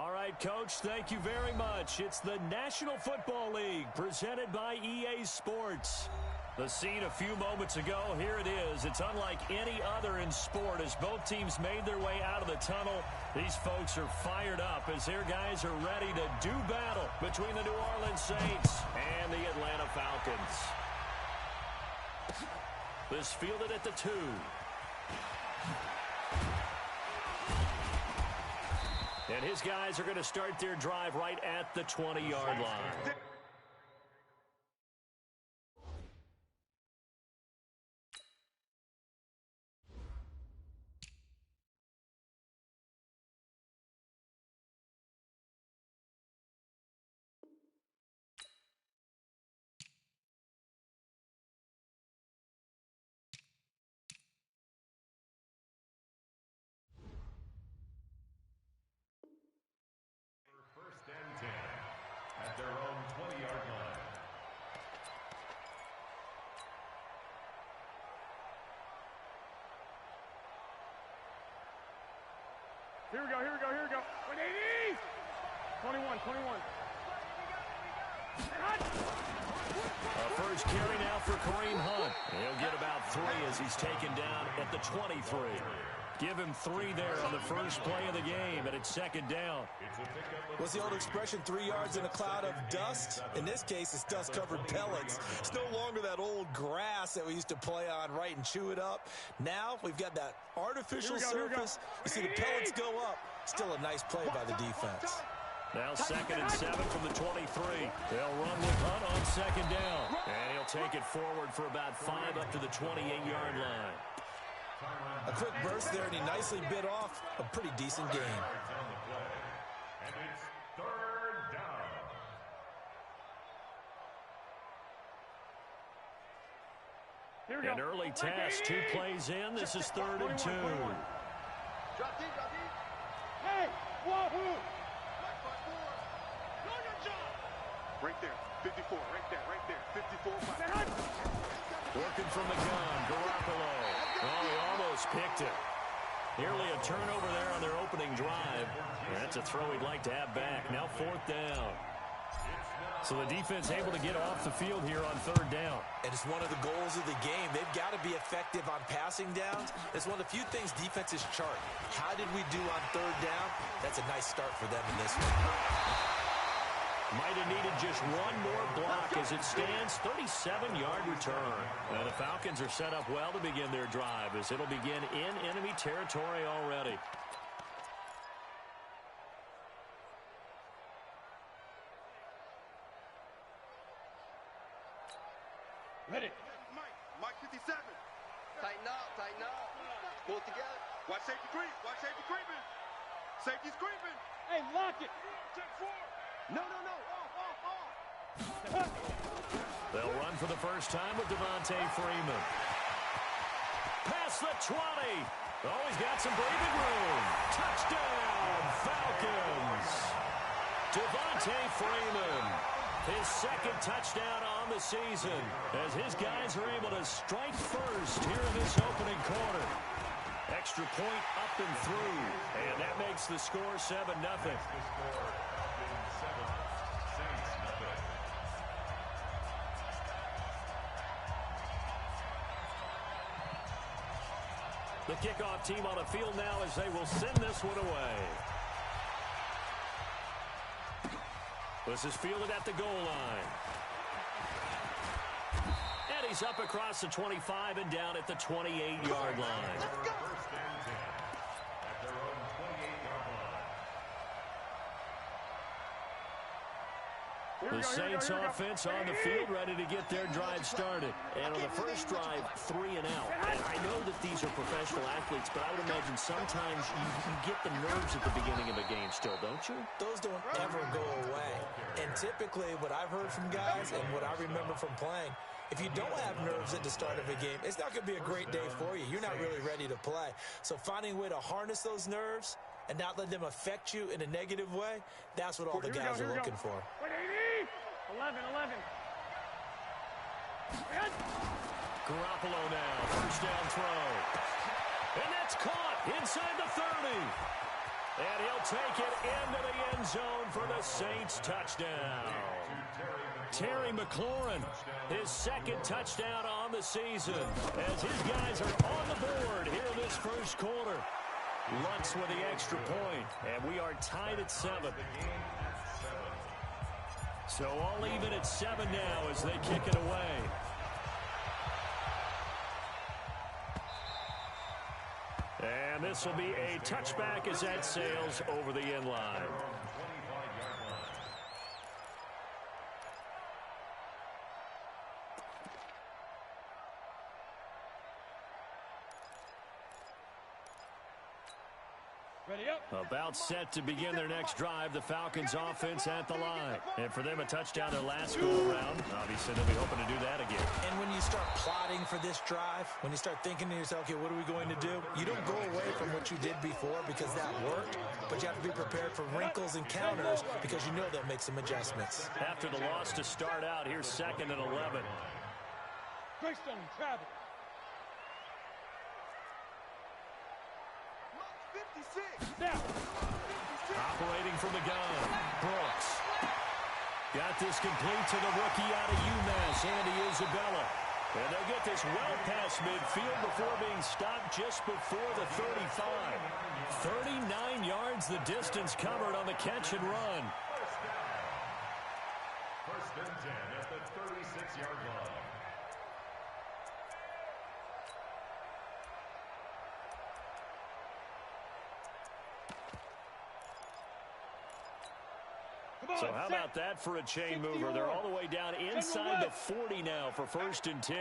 All right, Coach, thank you very much. It's the National Football League presented by EA Sports. The scene a few moments ago, here it is. It's unlike any other in sport as both teams made their way out of the tunnel. These folks are fired up as their guys are ready to do battle between the New Orleans Saints and the Atlanta Falcons. This fielded at the 2. And his guys are going to start their drive right at the 20-yard line. Their own 20-yard line. Here we go. 180! 21. First carry now for Kareem Hunt. He'll get about 3 as he's taken down at the 23. Give him 3 there on the first play of the game, and it's second down. What's the old expression, 3 yards in a cloud of dust? In this case, it's dust-covered pellets. It's no longer that old grass that we used to play on, right, and chew it up. Now we've got that artificial surface. You see the pellets go up. Still a nice play by the defense. Now 2nd and 7 from the 23. They'll run with Hunt on second down. And he'll take it forward for about 5 up to the 28-yard line. A quick burst there, and he nicely bit off a pretty decent gain. And it's 3rd down. Here we go. An early test, 2 plays in. This is 3rd and 2. Drop deep. Hey, wahoo! Right there, 54, right there, 54. Working from the gun, Garoppolo. Oh, he almost picked it. Nearly a turnover there on their opening drive. That's a throw he'd like to have back. Now 4th down. So the defense able to get off the field here on 3rd down. And it's one of the goals of the game. They've got to be effective on passing downs. It's one of the few things defenses chart. How did we do on 3rd down? That's a nice start for them in this one. Might have needed just one more block as it stands, 37-yard return. Now the Falcons are set up well to begin their drive as it'll begin in enemy territory already. Ready. Mike 57. Tighten up. Pull it together. Watch safety creeping. Safety's creeping. Hey, lock it. Check 4. No. They'll run for the first time with Devontae Freeman. Past the 20. Oh, he's got some breathing room. Touchdown, Falcons. Devontae Freeman. His 2nd touchdown on the season as his guys are able to strike first here in this opening quarter. Extra point up and through, and that makes the score 7-0. The kickoff team on the field now as they will send this one away. This is fielded at the goal line. And he's up across the 25 and down at the 28-yard line. First and 10 at their own 28-yard line. The Saints offense on the field ready to get their drive started. And on the first drive, 3 and out. And I know that these are professional athletes, but I would imagine sometimes you get the nerves at the beginning of a game still, don't you? Those don't ever go away. And typically what I've heard from guys and what I remember from playing, if you don't have nerves at the start of a game, it's not going to be a great day for you. You're not really ready to play. So finding a way to harness those nerves and not let them affect you in a negative way, that's what all the guys are looking for. 11. Garoppolo now, first down throw. And that's caught inside the 30. And he'll take it into the end zone for the Saints touchdown. Terry McLaurin, his second touchdown on the season, as his guys are on the board here in this first quarter. Lutz with the extra point, and we are tied at 7. So all even at 7 now as they kick it away. And this will be a touchback as that sails over the end line. Ready up. About set to begin their next drive, the Falcons offense at the line. And for them, a touchdown their last go-around. Obviously, they'll be hoping to do that again. And when you start plotting for this drive, when you start thinking to yourself, okay, what are we going to do? You don't go away from what you did before because that worked, but you have to be prepared for wrinkles and counters because you know they'll make some adjustments. After the loss to start out, here's 2nd and 11. Greystone, travel. 56. Down. Operating from the gun, Brooks. Got this complete to the rookie out of UMass, Andy Isabella. And they'll get this well past midfield before being stopped just before the 35. 39 yards the distance covered on the catch and run. First and 10 at the 36-yard line. So how about that for a chain mover? They're all the way down inside the 40 now for 1st and 10.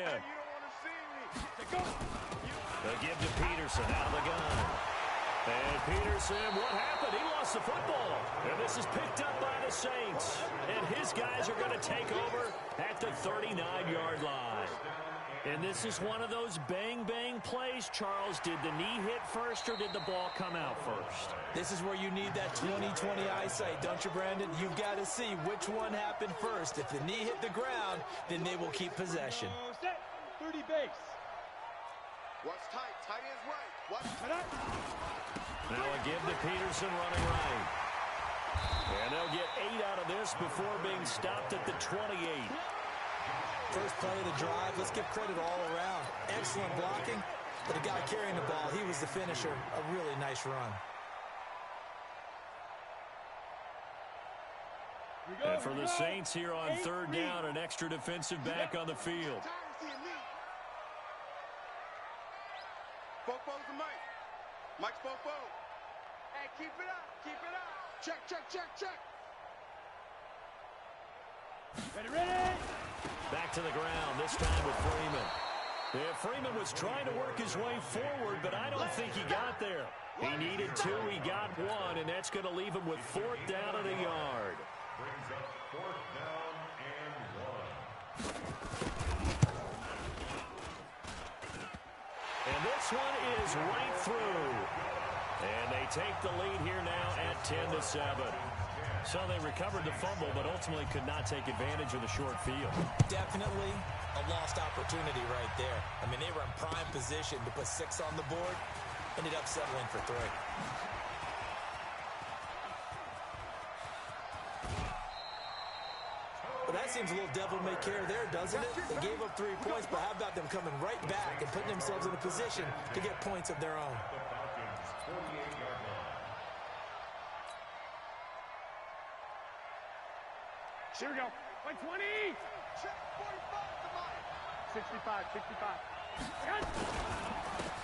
They'll give to Peterson out of the gun. And Peterson, what happened? He lost the football. And this is picked up by the Saints. And his guys are going to take over at the 39-yard line. And this is one of those bang-bang plays, Charles. Did the knee hit first or did the ball come out first? This is where you need that 20/20 eyesight, don't you, Brandon? You've got to see which one happened first. If the knee hit the ground, then they will keep possession. Set. 30 base. Watch tight. Tight ends right. Watch. Now a give to Peterson running right. And they'll get 8 out of this before being stopped at the 28. First play of the drive, let's give credit all around. Excellent blocking, but the guy carrying the ball, he was the finisher. A really nice run. And for the Saints here on 3rd down, an extra defensive back on the field. Bofo's the Mike. Mike's Bofo. Hey, keep it up. Keep it up. Check, check, check, check. Ready, ready. Back to the ground, this time with Freeman. Yeah, Freeman was trying to work his way forward, but I don't think he got there. He needed 2, he got 1, and that's going to leave him with 4th down and a yard. Brings up 4th down and 1. And this one is right through. And they take the lead here now at 10-7. So they recovered the fumble, but ultimately could not take advantage of the short field. Definitely a lost opportunity right there. I mean, they were in prime position to put 6 on the board. Ended up settling for 3. Well, that seems a little devil-may-care there, doesn't it? They gave up 3 points, but how about them coming right back and putting themselves in a position to get points of their own? The Falcons' 48-yard line. Here we go. 20. Check 45 to Mike. 65, 65.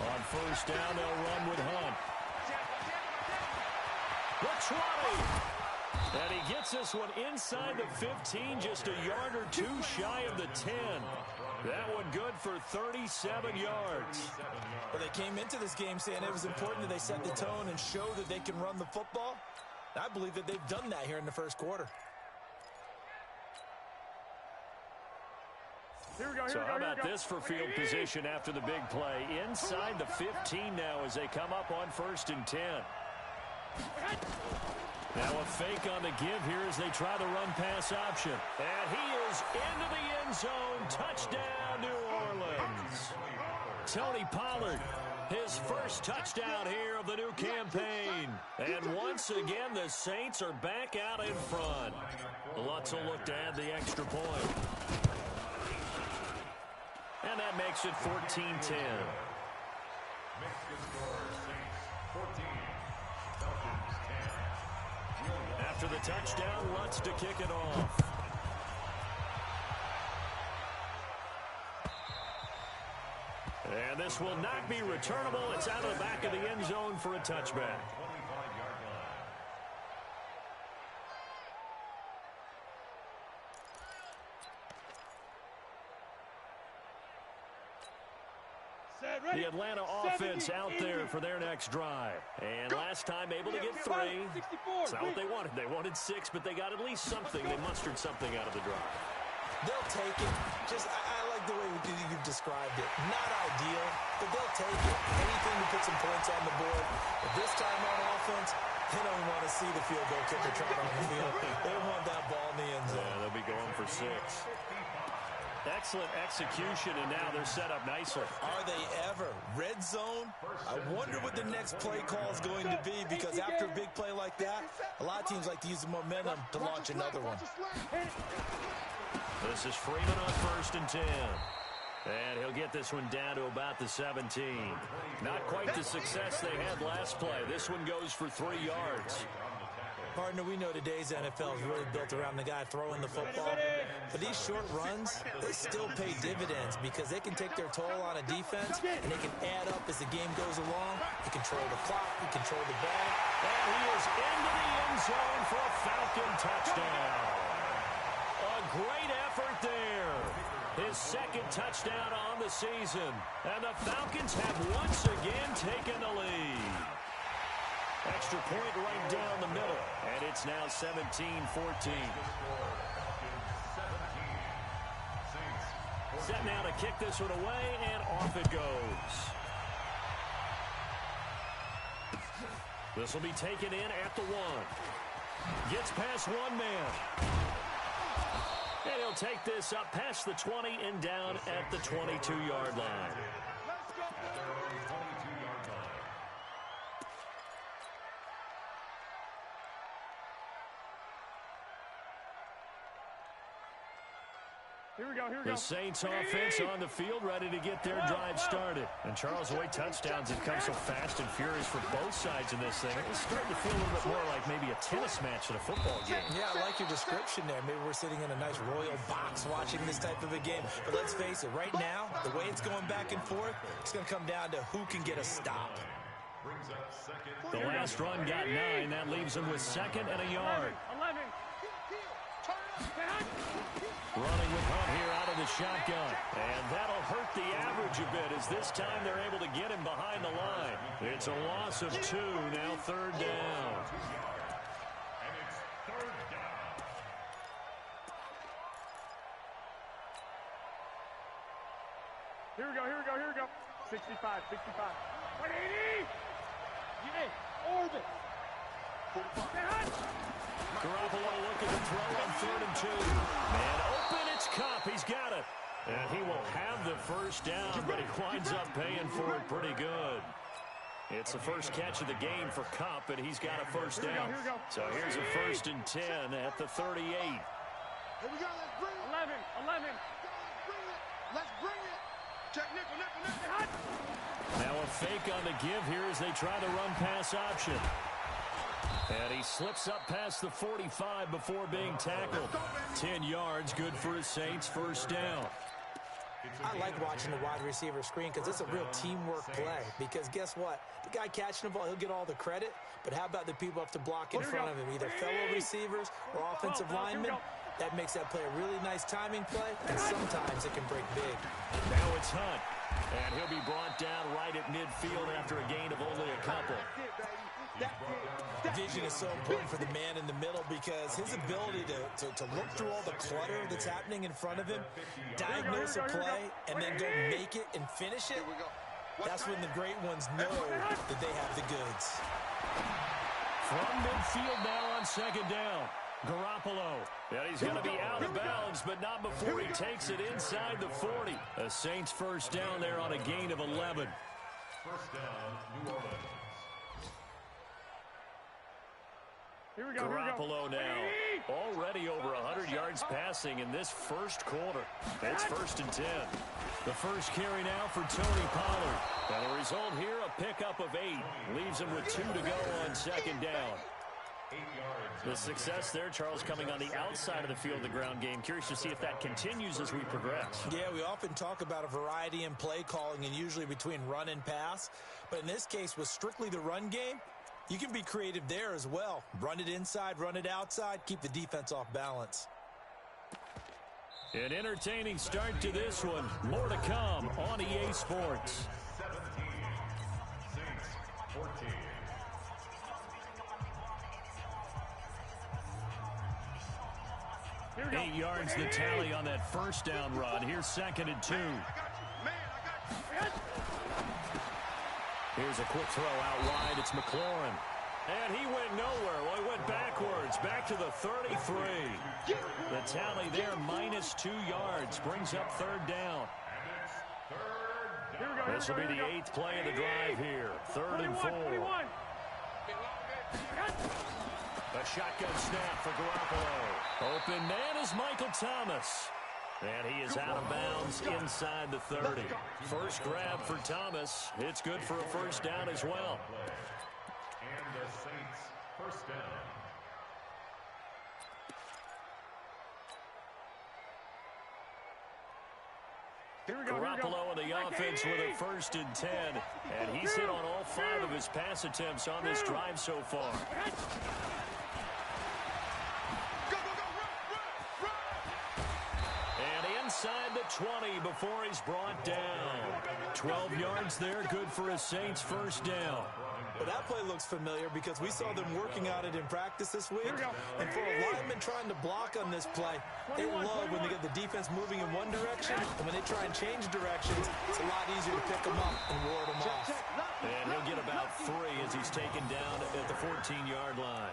On 1st down, they'll run with Hunt. The 20. And he gets this one inside the 15, just a yard or 2 shy of the 10. That one good for 37 yards. Well, they came into this game saying it was important that they set the tone and show that they can run the football. I believe that they've done that here in the first quarter. So how about this for field position after the big play? Inside the 15 now as they come up on 1st and 10. Now a fake on the give here as they try the run-pass option. And he is into the end zone. Touchdown, New Orleans. Tony Pollard His first touchdown here of the new campaign. And once again, the Saints are back out in front. Lutz will look to add the extra point. And that makes it 14-10. After the touchdown, Lutz to kick it off. And this will not be returnable. It's out of the back of the end zone for a touchback. The Atlanta offense out there for their next drive. And last time able to get 3. It's not what they wanted. They wanted 6, but they got at least something. They mustered something out of the drive. They'll take it. I like the way you've described it. Not ideal, but they'll take it. Anything to put some points on the board. But this time on offense, they don't want to see the field goal kicker try on the field. They want that ball in the end zone. Yeah, they'll be going for 6. Excellent execution, and now they're set up nicely. Are they ever? Red zone? I wonder what the next play call is going to be, because after a big play like that, a lot of teams like to use the momentum to launch another one. This is Freeman on 1st and 10. And he'll get this one down to about the 17. Not quite the success they had last play. This one goes for 3 yards. Partner, we know today's NFL is really built around the guy throwing the football. But these short runs, they still pay dividends because they can take their toll on a defense, and they can add up as the game goes along. You control the clock, you control the ball. And he is into the end zone for a Falcon touchdown. A great effort there. His 2nd touchdown on the season. And the Falcons have once again taken the lead. Extra point right down the middle. And it's now 17-14. Set now to kick this one away, and off it goes. This will be taken in at the 1. Gets past 1 man. And he'll take this up past the 20 and down at the 22-yard line. Here we go, here we go. The Saints offense on the field, ready to get their drive started. And Charles, the way touchdowns have come so fast and furious for both sides in this thing, it's starting to feel a little bit more like maybe a tennis match at a football game. Yeah, I like your description there. Maybe we're sitting in a nice royal box watching this type of a game. But let's face it, right now, the way it's going back and forth, it's going to come down to who can get a stop. The last run got 9. That leaves them with 2nd and a yard. 11. Running with Hunt here out of the shotgun. And that'll hurt the average a bit, as this time they're able to get him behind the line. It's a loss of 2, now 3rd down. And it's 3rd down. Here we go, here we go, here we go. 65, 65. 180! Yeah, orbit. Garoppolo looking to throw on 3rd and 2. And open, it's Cup. He's got it. And he will have the first down, but he winds up paying for it pretty good. It's the first catch of the game for Cup, and he's got a first down. So here's a 1st and 10 at the 38. Here we go, let's bring it. 11, 11. Let's bring it. Check nickel, nickel, nickel. Now a fake on the give here as they try the run-pass option. And he slips up past the 45 before being tackled. 10 yards, good for his Saints, first down. I like watching the wide receiver screen because it's a real teamwork play. Because guess what? The guy catching the ball, he'll get all the credit. But how about the people up to block in front of him, either fellow receivers or offensive linemen? That makes that play a really nice timing play, and sometimes it can break big. Now it's Hunt, and he'll be brought down right at midfield after a gain of only a couple. Vision is so important for the man in the middle because his ability to look through all the clutter that's happening in front of him, diagnose a play, and then go make it and finish it, that's when the great ones know that they have the goods. From midfield now on 2nd down. Garoppolo. And he's going to be out of bounds, but not before he takes it inside the 40. A Saints first down there on a gain of 11. First down, New Orleans. Here we go. Garoppolo now. Already over 100 yards passing in this first quarter. It's 1st and 10. The first carry now for Tony Pollard. And the result here, a pickup of 8. Leaves him with 2 to go on 2nd down. 8 yards. The success there, Charles, coming on the outside of the field, the ground game. Curious to see if that continues as we progress. Yeah, we often talk about a variety in play calling and usually between run and pass. But in this case, with strictly the run game, you can be creative there as well. Run it inside, run it outside, keep the defense off balance. An entertaining start to this one. More to come on EA Sports. 17. Saints 14. Here we go. 8 yards the tally on that first down run. Here's 2nd and 2. I got you. Man, I got you. Here's a quick throw out wide. It's McLaurin. And he went nowhere. Well, he went backwards. Back to the 33. The tally there, minus 2 yards. Brings up 3rd down. Here we go. This will be the 8th play of the drive here. 3rd and 4. 21. A shotgun snap for Garoppolo. Open man is Michael Thomas. And he is out of bounds inside the 30. First grab for Thomas. It's good for a first down as well. And the Saints first down. Garoppolo and the offense with a 1st and 10. And he's hit on all 5 of his pass attempts on this drive so far. And inside the 20 before he's brought down. 12 yards there, good for a Saints first down. But that play looks familiar because we saw them working on it in practice this week. And for a lineman trying to block on this play, they love when they get the defense moving in one direction. And when they try and change directions, it's a lot easier to pick them up and ward them off. And he'll get about 3 as he's taken down at the 14-yard line.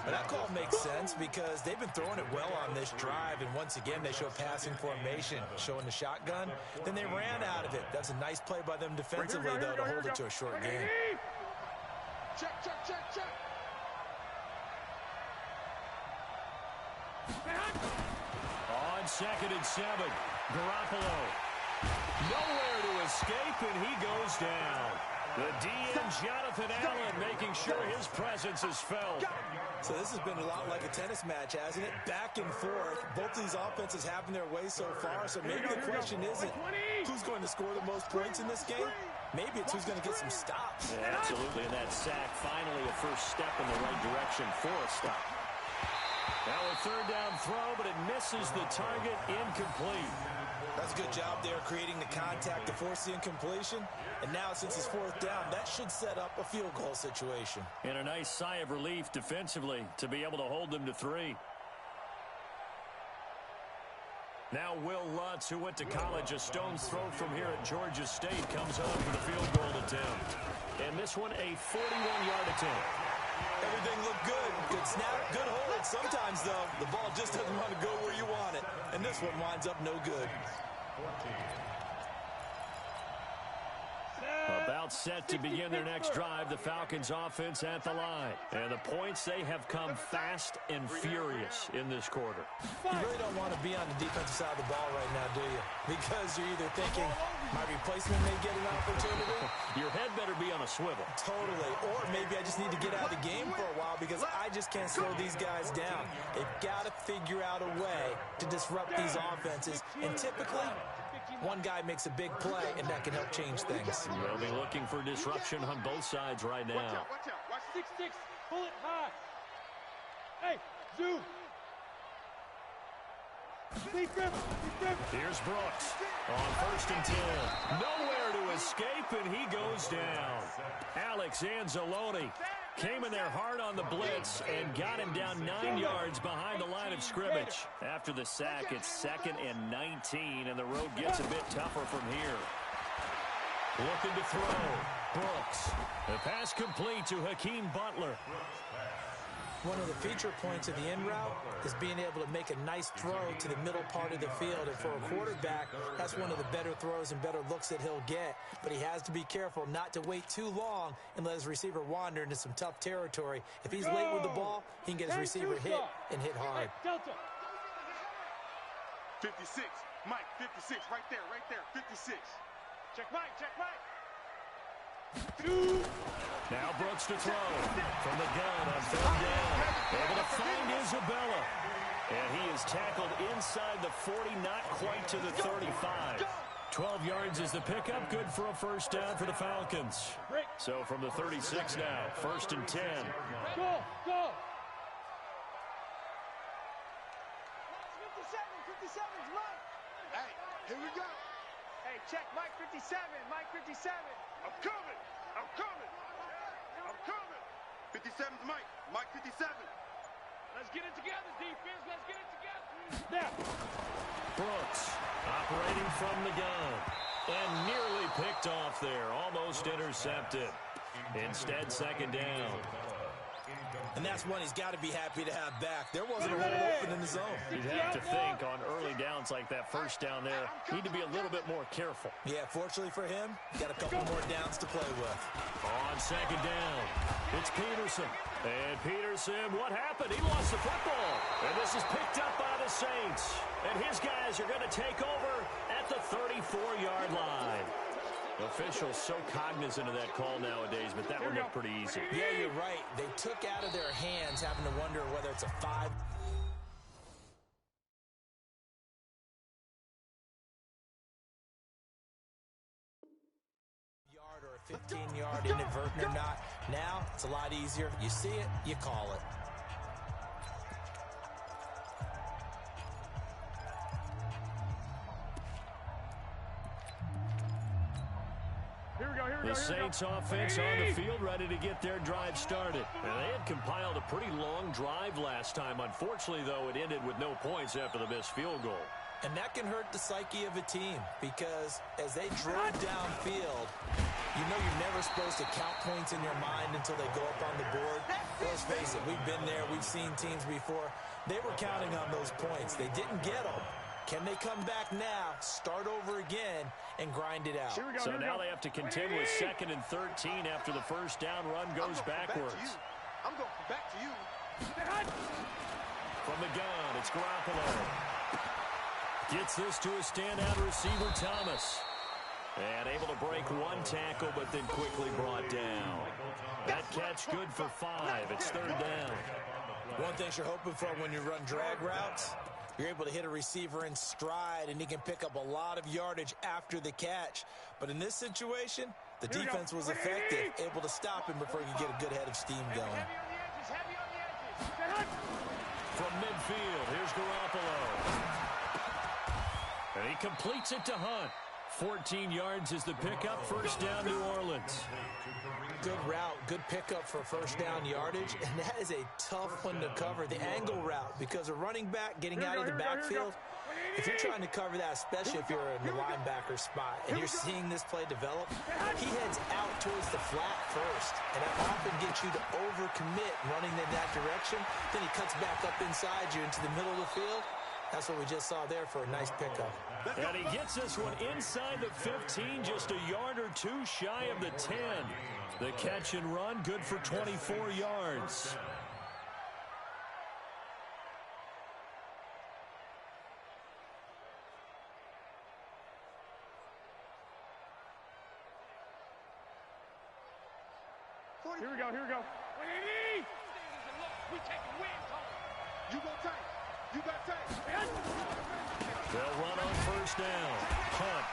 But that call makes sense because they've been throwing it well on this drive. And once again, they show passing formation, showing the shotgun. Then they ran out of it. That's a nice play by them defensively, though, to hold it to a short game. Check. On 2nd and 7, Garoppolo. Nowhere to escape, and he goes down. The DN, Jonathan Allen, making sure his presence is felt. So this has been a lot like a tennis match, hasn't it? Back and forth. Both these offenses having their way so far. So maybe the question isn't who's going to score the most points in this game. Maybe it's who's going to get some stops. Yeah, absolutely, and that sack, finally a first step in the right direction for a stop. Now a 3rd down throw, but it misses the target, incomplete. That's a good job there creating the contact to force the incompletion. And now since it's 4th down, that should set up a field goal situation. And a nice sigh of relief defensively to be able to hold them to 3. Now Will Lutz, who went to college a stone's throw from here at Georgia State, comes on for the field goal attempt. And this one a 41-yard attempt. Everything looked good. Good snap, good hold. Sometimes, though, the ball just doesn't want to go where you want it. And this one winds up no good. 14. About set to begin their next drive, the Falcons offense at the line. And the points, they have come fast and furious in this quarter. You really don't want to be on the defensive side of the ball right now, do you? Because you're either thinking, my replacement may get an opportunity. Your head better be on a swivel. Totally. Or maybe I just need to get out of the game for a while because I just can't slow these guys down. They've got to figure out a way to disrupt these offenses. And typically, one guy makes a big play, and that can help change things. They'll be looking for disruption on both sides right now. Watch out. 6-6. Pull it high. Hey, zoom. Here's Brooks on 1st and 10. Nowhere to escape, and he goes down. Alex Anzalone came in there hard on the blitz and got him down 9 yards behind the line of scrimmage. After the sack, it's 2nd and 19, and the road gets a bit tougher from here. Looking to throw. Brooks. The pass complete to Hakeem Butler. One of the feature points of the in route is being able to make a nice throw to the middle part of the field. And for a quarterback, that's one of the better throws and better looks that he'll get. But he has to be careful not to wait too long and let his receiver wander into some tough territory. If he's late with the ball, he can get his receiver hit and hit hard. 56. Mike, 56. Right there, 56. Check Mike, check Mike. Now Brooks to throw from the gun on third down. Able to find Isabella. And he is tackled inside the 40, not quite to the 35. 12 yards is the pickup. Good for a first down for the Falcons. So from the 36 now, 1st and 10. Go, go. 57's Mike. Hey, here we go. Hey, check Mike 57, Mike 57. I'm coming. 57's Mike. Mike 57. Let's get it together, defense. Let's get it together. Now. Brooks operating from the gun. And nearly picked off there. Almost intercepted. Instead, 2nd down. And that's one he's got to be happy to have back. There wasn't a hole open in the zone. You'd have to think on early downs like that first down there, need to be a little bit more careful. Yeah, fortunately for him, got a couple more downs to play with. On 2nd down, it's Peterson. And Peterson, what happened? He lost the football. And this is picked up by the Saints. And his guys are going to take over at the 34-yard line. Officials so cognizant of that call nowadays, but that one looked pretty easy. Yeah, you're right. They took out of their hands, having to wonder whether it's a 5. Yard or a 15-yard inadvertent or not. Now, it's a lot easier. You see it, you call it. The Saints offense on the field, ready to get their drive started. And they had compiled a pretty long drive last time. Unfortunately, though, it ended with no points after the missed field goal. And that can hurt the psyche of a team because as they drove downfield, you know you're never supposed to count points in your mind until they go up on the board. Let's face it, we've been there. We've seen teams before. They were counting on those points. They didn't get them. Can they come back now, start over again, and grind it out? So now they have to contend with 2nd and 13 after the first down run goes backwards. I'm going back to you. From the gun, it's Garoppolo. Gets this to a standout receiver, Thomas. And able to break one tackle, but then quickly brought down. That catch good for 5. It's 3rd down. One thing you're hoping for when you run drag routes, you're able to hit a receiver in stride, and he can pick up a lot of yardage after the catch. But in this situation, the defense was effective, able to stop him before he could get a good head of steam going. Heavy on the edges. From midfield, here's Garoppolo. And he completes it to Hunt. 14 yards is the pickup. First down, New Orleans. Good route, good pickup for first down yardage, and that is a tough one to cover, the angle route, because a running back getting out of the backfield, if you're trying to cover that, especially if you're in the linebacker spot, and you're seeing this play develop, he heads out towards the flat first, and that often gets you to overcommit running in that direction. Then he cuts back up inside you into the middle of the field. That's what we just saw there for a nice pickup. And he gets this one inside the 15, just a yard or two shy of the 10. The catch and run, good for 24 yards. Here we go, here we go. 180! We taking wins home. You go tight. You got tight. They'll run on first down. Hunt.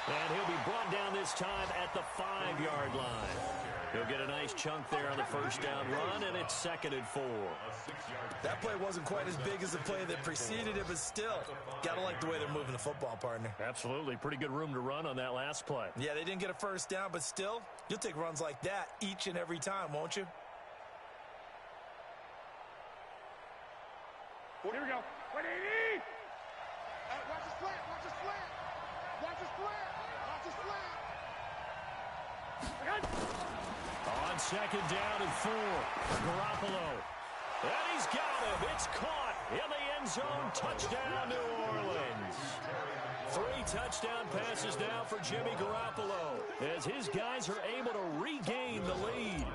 And he'll be brought down this time at the 5-yard line. He'll get a nice chunk there on the first down run, and it's 2nd and 4. That play wasn't quite as big as the play that preceded it, but still, got to like the way they're moving the football, partner. Absolutely. Pretty good room to run on that last play. Yeah, they didn't get a first down, but still, you'll take runs like that each and every time, won't you? Here we go. 180! Hey, watch the slant. Watch the slant. Watch the slant. Watch the slant. On second down and 4, Garoppolo. And he's got him. It's caught in the end zone. Touchdown, New Orleans. 3 touchdown passes now for Jimmy Garoppolo as his guys are able to regain the lead.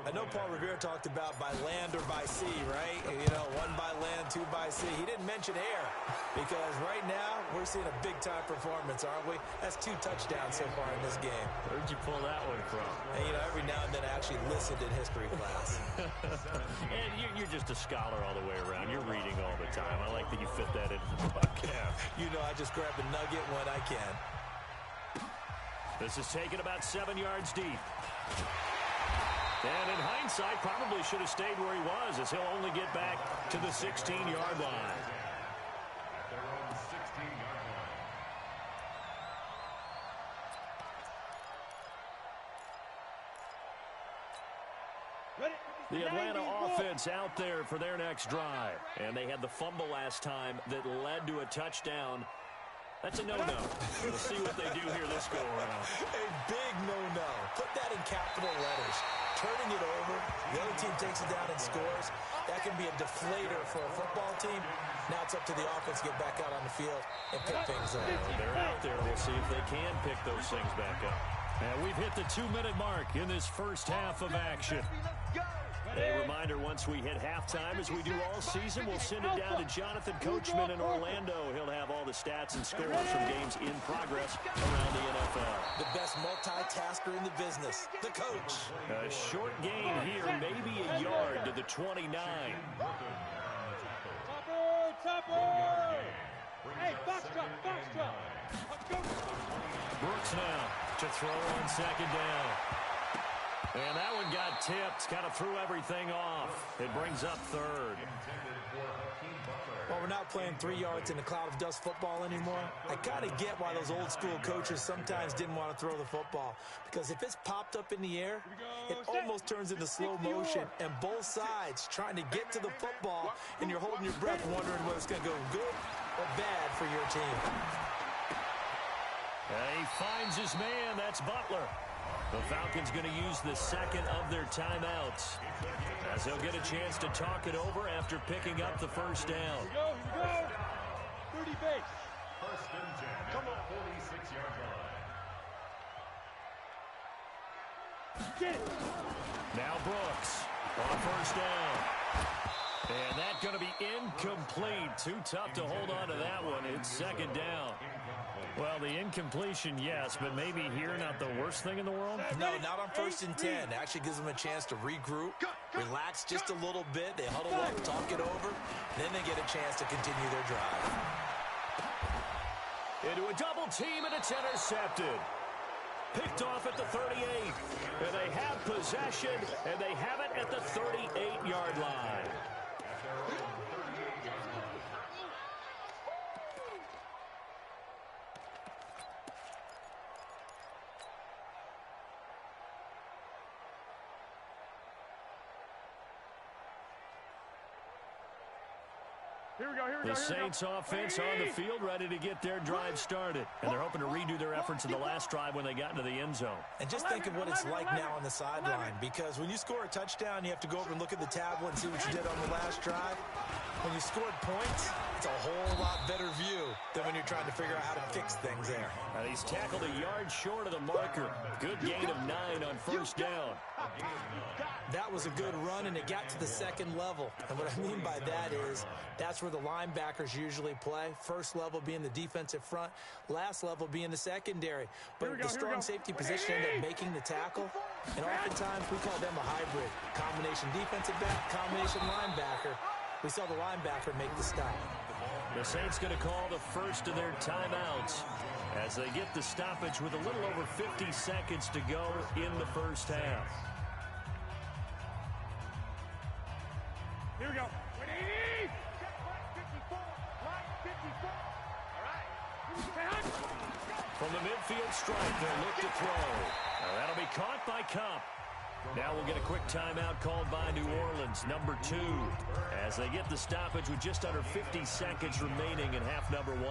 I know Paul Revere talked about by land or by sea, right? You know, 1 by land, 2 by sea. He didn't mention air because right now we're seeing a big-time performance, aren't we? That's 2 touchdowns so far in this game. Where'd you pull that one from? And, you know, every now and then I actually listened in history class. And you're just a scholar all the way around. You're reading all the time. I like that you fit that into the podcast. You know, I just grab the nugget when I can. This is taken about 7 yards deep. And in hindsight, probably should have stayed where he was as he'll only get back to the 16-yard line. At their own 16-yard line. The Atlanta offense out there for their next drive. And they had the fumble last time that led to a touchdown. That's a no-no. We'll see what they do here this go-around. A big no-no. Put that in capital letters. Turning it over, the other team takes it down and scores. That can be a deflator for a football team. Now it's up to the offense to get back out on the field and pick things up. They're out there. We'll see if they can pick those things back up. And we've hit the 2-minute mark in this first half of action. A reminder, once we hit halftime, as we do all season, we'll send it down to Jonathan Coachman in Orlando. He'll have all the stats and scores from games in progress around the NFL. The best multitasker in the business, the coach. A short gain here, maybe a yard to the 29. Topper! Hey, box drop, box drop. Let's go. Brooks now to throw on second down. And that one got tipped, kind of threw everything off. It brings up third. Well, we're not playing 3 yards in a cloud of dust football anymore. I kind of get why those old school coaches sometimes didn't want to throw the football. Because if it's popped up in the air, it almost turns into slow motion. And both sides trying to get to the football, and you're holding your breath wondering whether it's going to go good or bad for your team. He finds his man. That's Butler. The Falcons going to use the second of their timeouts as they'll get a chance to talk it over after picking up the first down. Here we go. 30 base. First and 10 at the 46-yard line. Get it. Now Brooks on first down. And that's going to be incomplete. Too tough to hold on to that one. It's second down. Well, the incompletion, yes, but maybe here not the worst thing in the world? No, not on first and 10. It actually gives them a chance to regroup, relax just a little bit. They huddle up, talk it over, then they get a chance to continue their drive. Into a double team, and it's intercepted. Picked off at the 38. And they have possession, and they have it at the 38-yard line. Here we go. The Saints offense on the field, ready to get their drive started. And they're hoping to redo their efforts in the last drive when they got into the end zone. And just think of what it's like now on the sideline, because when you score a touchdown, you have to go over and look at the tablet and see what you did on the last drive. When you scored points, it's a whole lot better view than when you're trying to figure out how to fix things there. He's tackled a yard short of the marker. Good gain of 9 on first down. That was a good run, and it got to the second level. And what I mean by that is that's where the linebackers usually play. First level being the defensive front, last level being the secondary. But the strong safety position ended up making the tackle, and oftentimes we call them a hybrid. Combination defensive back, combination linebacker. We saw the linebacker make the stop. The Saints going to call the first of their timeouts as they get the stoppage with a little over 50 seconds to go in the first half. Here we go. 180. 54. Line 54. All right. From the midfield stripe, they'll look to throw. Now that'll be caught by Cup. Now we'll get a quick timeout called by New Orleans, number 2, as they get the stoppage with just under 50 seconds remaining in half number 1.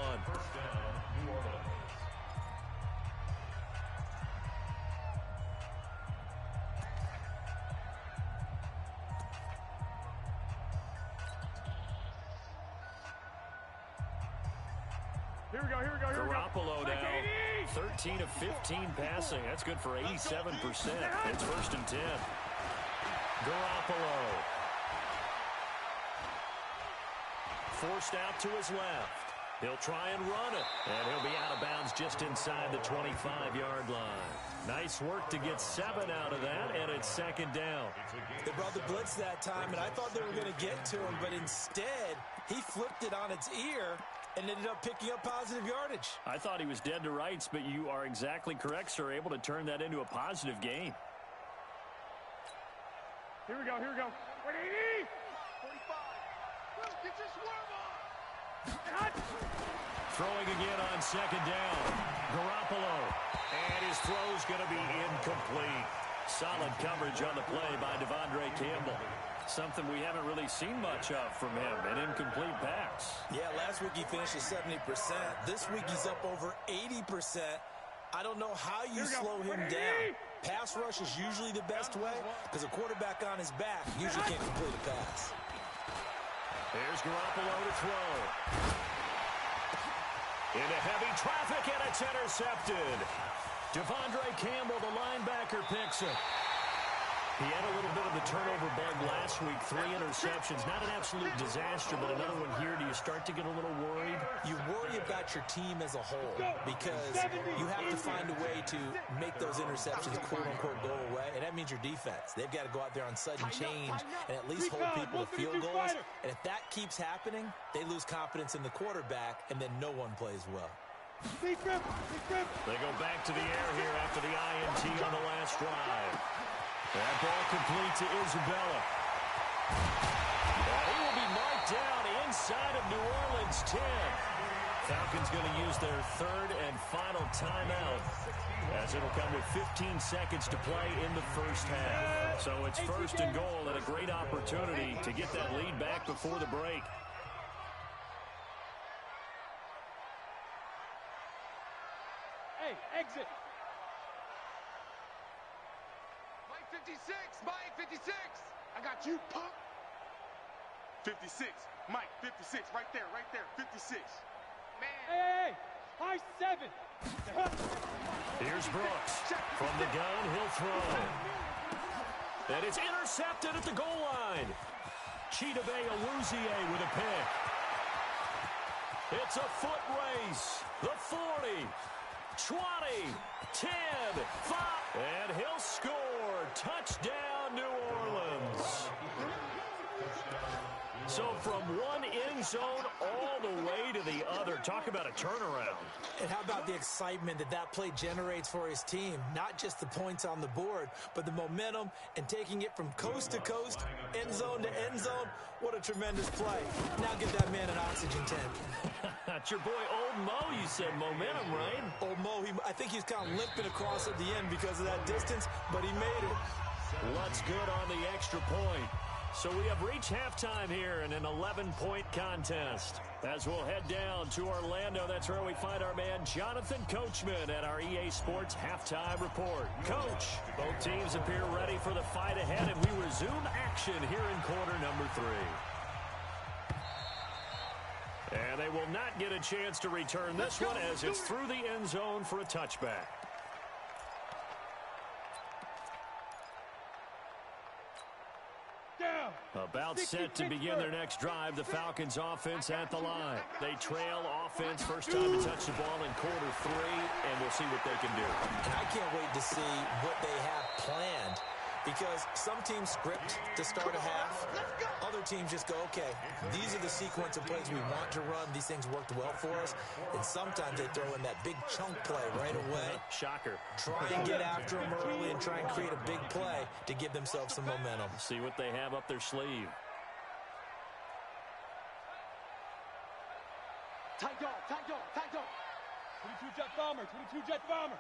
we go, here we go, here we go. Garoppolo now, 13 of 15 passing. That's good for 87%. It's 1st and 10. Garoppolo. Forced out to his left. He'll try and run it, and he'll be out of bounds just inside the 25-yard line. Nice work to get 7 out of that, and it's 2nd down. They brought the blitz that time, and I thought they were going to get to him, but instead, he flipped it on its ear and ended up picking up positive yardage. I thought he was dead to rights, but you are exactly correct, sir, able to turn that into a positive gain. Here we go, here we go. 180! 45. Will, get your swerve on. Throwing again on 2nd down. Garoppolo. And his throw's going to be incomplete. Solid coverage on the play by Devondre Campbell. Something we haven't really seen much of from him, an incomplete pass. Yeah, last week he finished at 70%. This week he's up over 80%. I don't know how you slow him down. Pass rush is usually the best way because a quarterback on his back usually can't complete a pass. Here's Garoppolo to throw. Into heavy traffic, and it's intercepted. Devondre Campbell, the linebacker, picks it. He had a little bit of the turnover bug last week, 3 interceptions. Not an absolute disaster, but another one here. Do you start to get a little worried? You worry about your team as a whole because you have to find a way to make those interceptions, quote-unquote, go away, and that means your defense. They've got to go out there on sudden change and at least hold people to field goals. And if that keeps happening, they lose confidence in the quarterback, and then no one plays well. They go back to the air here after the INT on the last drive. That ball complete to Isabella. And he will be marked down inside of New Orleans 10. Falcons going to use their 3rd and final timeout, as it'll come with 15 seconds to play in the first half. So it's 1st and goal, and a great opportunity to get that lead back before the break. Hey, exit. Mike 56, Mike 56. I got you, punk. 56, Mike, 56, right there, 56. Man. Hey, high 7. Here's Brooks. From the gun, he'll throw. And it's intercepted at the goal line. Chidobe Awuzie with a pick. It's a foot race. The 40, 20, 10, 5. And he'll score. Touchdown, New Orleans. So from one end zone all the way to the other. Talk about a turnaround. And how about the excitement that play generates for his team? Not just the points on the board, but the momentum and taking it from coast to coast, end zone to end zone. What a tremendous play. Now give that man an oxygen tank. That's your boy Old Mo, you said. Momentum, right? Old Mo, I think he's kind of limping across at the end because of that distance, but he made it. What's good on the extra point? So we have reached halftime here in an 11-point contest. As we'll head down to Orlando, that's where we find our man Jonathan Coachman at our EA Sports Halftime Report. Coach, both teams appear ready for the fight ahead, and we resume action here in quarter number 3. And they will not get a chance to return this one as it's through the end zone for a touchback. About set to begin their next drive. The Falcons offense at the line. They trail offense. First time to touch the ball in quarter 3, and we'll see what they can do. And I can't wait to see what they have planned because some teams script to start a half. Other teams just go, okay, these are the sequence of plays we want to run. These things worked well for us. And sometimes they throw in that big chunk play right away. Shocker. Try and get after them early and try and create a big play to give themselves some momentum. See what they have up their sleeve. Tight dog, tight dog, tight dog. 22 jet bomber, 22 jet bomber.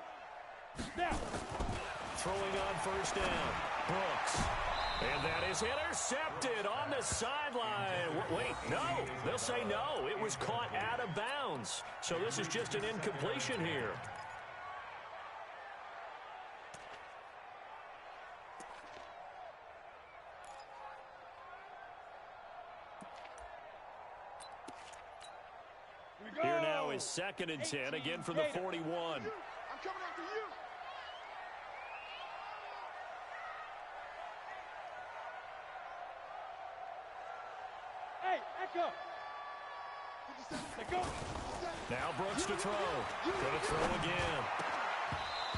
Now. Throwing on first down. Brooks. And that is intercepted on the sideline. Wait, no. They'll say no. It was caught out of bounds. So this is just an incompletion here. Here now is 2nd and 10, again from the 41. I'm coming after you. Hey, Echo. Let go. Now Brooks to throw. Going to throw again.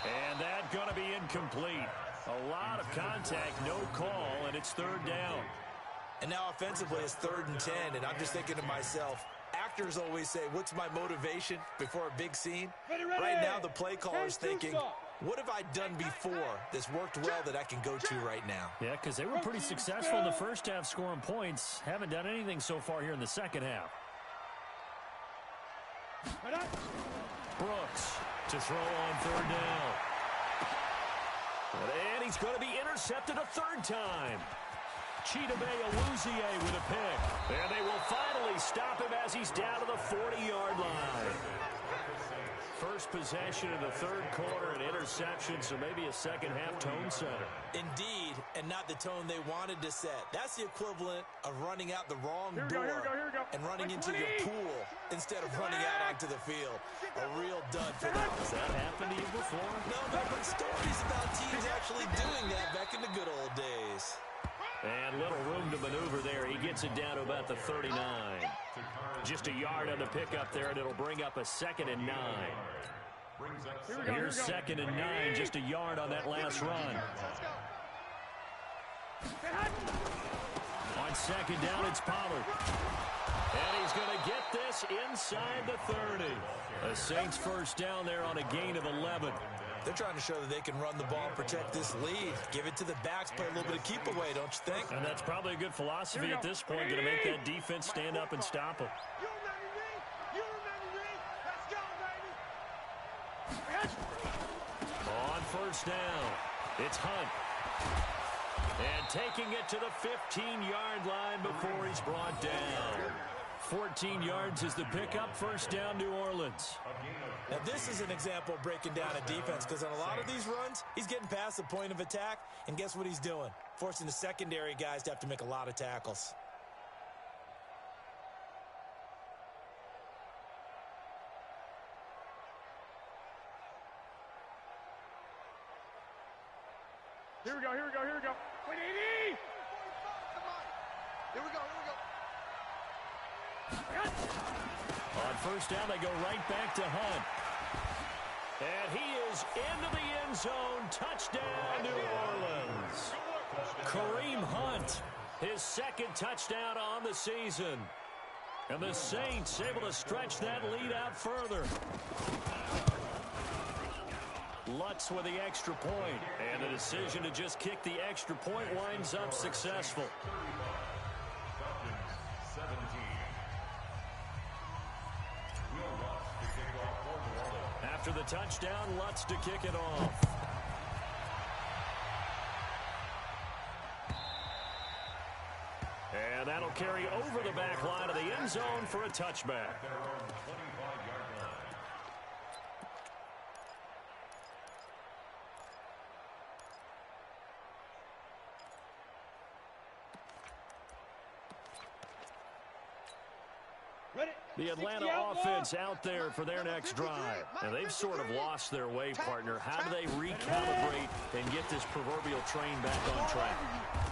And that's going to be incomplete. A lot of contact, no call, and it's 3rd down. And now offensively it's 3rd and 10, and I'm just thinking to myself, actors always say, what's my motivation before a big scene? Ready. Right now the play caller's thinking, what have I done before that's worked well that I can go to right now? Yeah, because they were pretty successful in the first half scoring points. Haven't done anything so far here in the second half. Brooks to throw on 3rd down. And he's going to be intercepted a 3rd time. Chidobe Awuzie with a pick. And they will finally stop him as he's down to the 40-yard line. First possession in the 3rd quarter, an interception, so maybe a second-half tone setter. Indeed, and not the tone they wanted to set. That's the equivalent of running out the wrong door Here we go. and running into your pool instead of running out onto the field. A real dud for them. Has that happened to you before? No, but stories about teams actually doing that back in the good old days. And little room to maneuver there. He gets it down to about the 39. Just a yard on the pickup there, and it'll bring up a 2nd and 9. Here's 2nd and 9, just a yard on that last run. On 2nd down, it's Pollard. And he's going to get this inside the 30. The Saints first down there on a gain of 11. They're trying to show that they can run the ball and protect this lead. Give it to the backs, play a little bit of keep away, don't you think? And that's probably a good philosophy at this point, going to make that defense stand up and stop them. You remember me? Let's go, baby. On 1st down, it's Hunt. And taking it to the 15-yard line before he's brought down. 14 yards is the pickup. 1st down, New Orleans. Now, this is an example of breaking down a defense, because on a lot of these runs, he's getting past the point of attack, and guess what he's doing? Forcing the secondary guys to have to make a lot of tackles. Here we go. Wait, 80! Here we go. On 1st down, they go right back to Hunt. And he is into the end zone. Touchdown, New Orleans. Kareem Hunt, his 2nd touchdown on the season. And the Saints able to stretch that lead out further. Lutz with the extra point. And the decision to just kick the extra point winds up successful. After the touchdown, Lutz to kick it off. And that'll carry over the back line of the end zone for a touchback. The Atlanta offense out there for their next drive. And they've sort of lost their way, partner. How do they recalibrate and get this proverbial train back on track?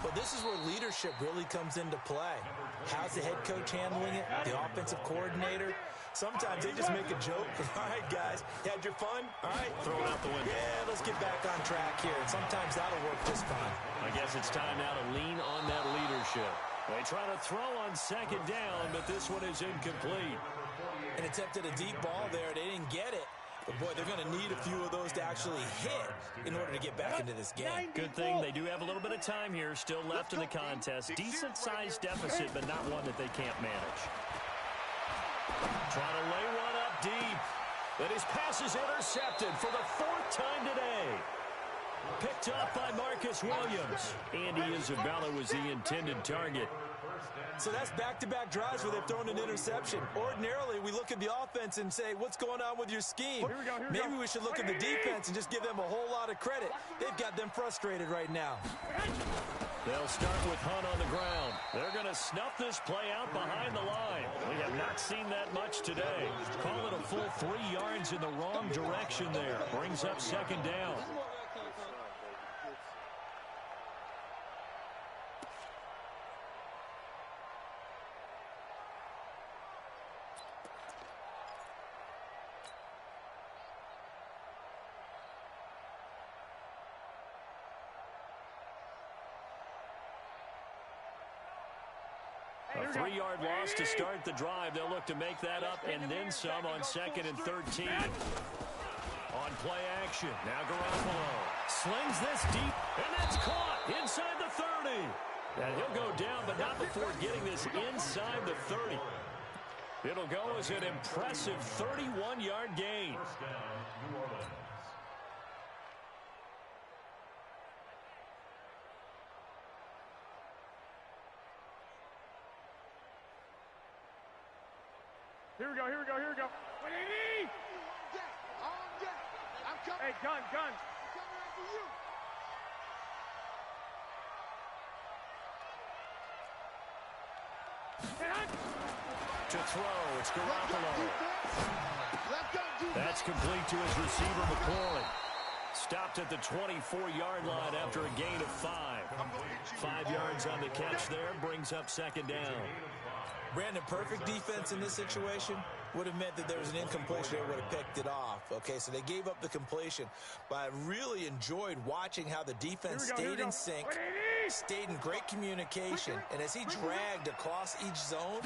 Well, this is where leadership really comes into play. How's the head coach handling it? The offensive coordinator? Sometimes they just make a joke. All right, guys, you had your fun? All right. Throw it out the window. Yeah, let's get back on track here. And sometimes that'll work just fine. I guess it's time now to lean on that leadership. They try to throw on 2nd down, but this one is incomplete. And attempted a deep ball there. They didn't get it. But, boy, they're going to need a few of those to actually hit in order to get back into this game. Good thing they do have a little bit of time here still left in the contest. Decent-sized deficit, but not one that they can't manage. Trying to lay one up deep. But his pass is intercepted for the 4th time today. Picked up by Marcus Williams. Andy Isabella was the intended target. So that's back-to-back drives where they've thrown an interception. Ordinarily, we look at the offense and say, what's going on with your scheme? Maybe we should look at the defense and just give them a whole lot of credit. They've got them frustrated right now. They'll start with Hunt on the ground. They're going to snuff this play out behind the line. We have not seen that much today. Call it a full 3 yards in the wrong direction there. Brings up second down. A 3-yard loss to start the drive. They'll look to make that up and then some on 2nd and 13. On play action. Now Garoppolo slings this deep, and that's caught inside the 30. And he'll go down, but not before getting this inside the 30. It'll go as an impressive 31-yard gain. First down, New Orleans. Here we go, here we go, here we go. 180! I'm coming. Hey, gun. I'm coming after you. To throw, it's Garoppolo. That's complete to his receiver, McCoy. Stopped at the 24-yard line after a gain of 5. 5 yards on the catch there, brings up second down. Brandon, perfect defense in this situation would have meant that there was an incompletion. They would have picked it off. Okay, so they gave up the completion. But I really enjoyed watching how the defense stayed in sync, stayed in great communication. And as he dragged across each zone,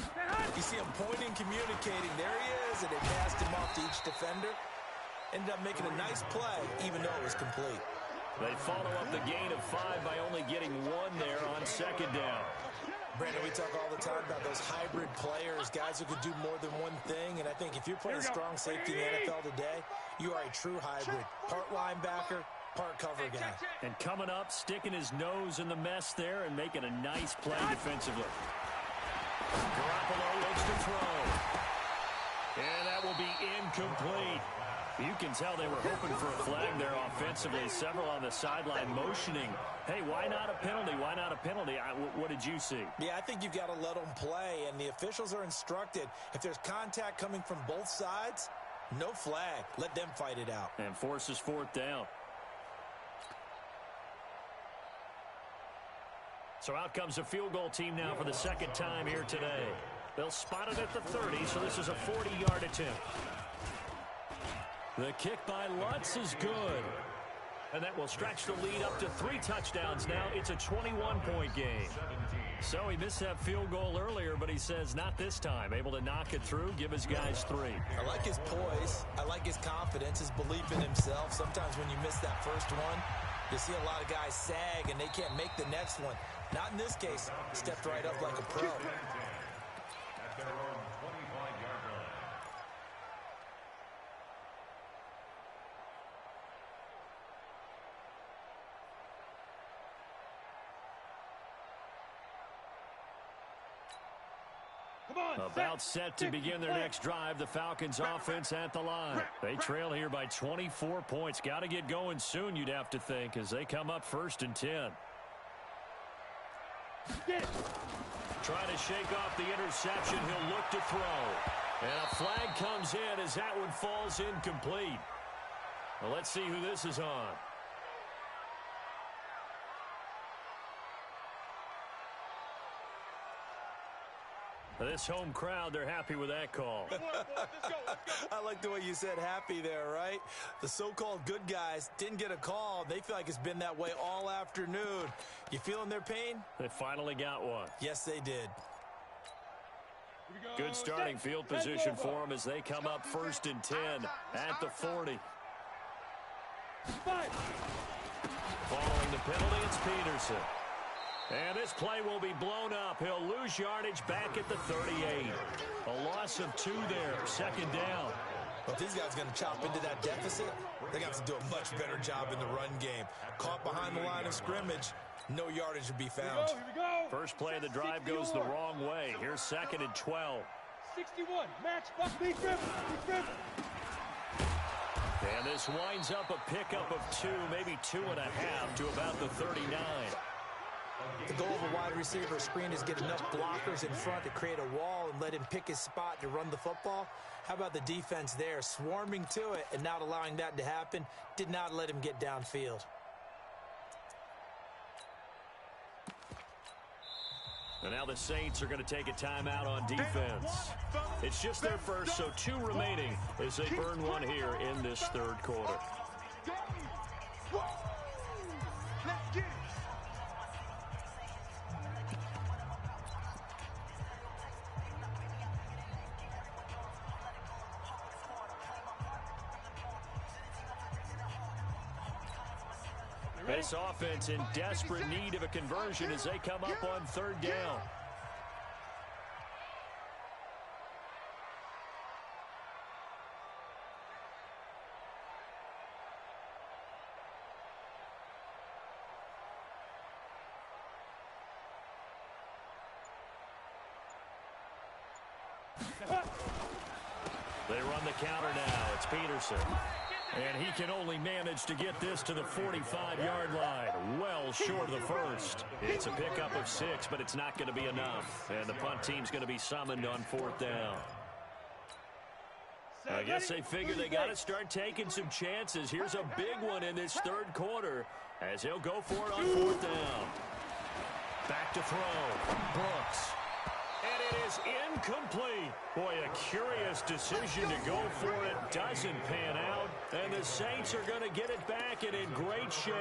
you see him pointing, communicating. There he is, and they passed him off to each defender. Ended up making a nice play, even though it was complete. They follow up the gain of 5 by only getting 1 there on second down. Brandon, we talk all the time about those hybrid players, guys who could do more than one thing. And I think if you're playing strong safety in the NFL today, you are a true hybrid. Part linebacker, part cover guy. And coming up, sticking his nose in the mess there and making a nice play defensively. Garoppolo looks to throw. And that will be incomplete. You can tell they were hoping for a flag there offensively. Several on the sideline motioning. Hey, why not a penalty? Why not a penalty? What did you see? Yeah, I think you've got to let them play, and the officials are instructed. If there's contact coming from both sides, no flag. Let them fight it out. And forces 4th down. So out comes a field goal team now for the second time here today. They'll spot it at the 30, so this is a 40-yard attempt. The kick by Lutz is good. And that will stretch the lead up to 3 touchdowns now. It's a 21-point game. So he missed that field goal earlier, but he says not this time. Able to knock it through, give his guys 3. I like his poise. I like his confidence, his belief in himself. Sometimes when you miss that first one, you see a lot of guys sag, and they can't make the next one. Not in this case. Stepped right up like a pro. At their own 25-yard line. About set to begin their next drive. The Falcons offense at the line. They trail here by 24 points. Got to get going soon, you'd have to think, as they come up 1st and 10. Trying to shake off the interception. He'll look to throw. And a flag comes in as that one falls incomplete. Well, let's see who this is on. This home crowd, they're happy with that call. Let's go. I like the way you said happy there, right? The so-called good guys didn't get a call. They feel like it's been that way all afternoon. You feeling their pain? They finally got one. Yes, they did. Good starting field position for them as they come up 1st and 10 at the 40. Following the penalty, it's Peterson. And this play will be blown up. He'll lose yardage back at the 38. A loss of 2 there. 2nd down. But these guys are going to chop into that deficit. They're going to have to do a much better job in the run game. Caught behind the line of scrimmage, no yardage would be found. Here we go. First play of the drive goes the wrong way. Here's 2nd and 12. 61. Match. Be grip. And this winds up a pickup of 2, maybe 2.5 to about the 39. The goal of a wide receiver screen is get enough blockers in front to create a wall and let him pick his spot to run the football. How about the defense there, swarming to it and not allowing that to happen? Did not let him get downfield. And now the Saints are going to take a timeout on defense. It's just their first, so 2 remaining as they burn one here in this third quarter. Let's get it. This offense in desperate need of a conversion as they come up on third down. They run the counter now. It's Peterson. And he can only manage to get this to the 45-yard line. Well short of the first. It's a pickup of 6, but it's not going to be enough. And the punt team's going to be summoned on fourth down. I guess they figure they got to start taking some chances. Here's a big one in this third quarter as he'll go for it on fourth down. Back to throw. Brooks. And it is incomplete. Boy, a curious decision to go for it. Doesn't pan out. And the Saints are going to get it back and in great shape.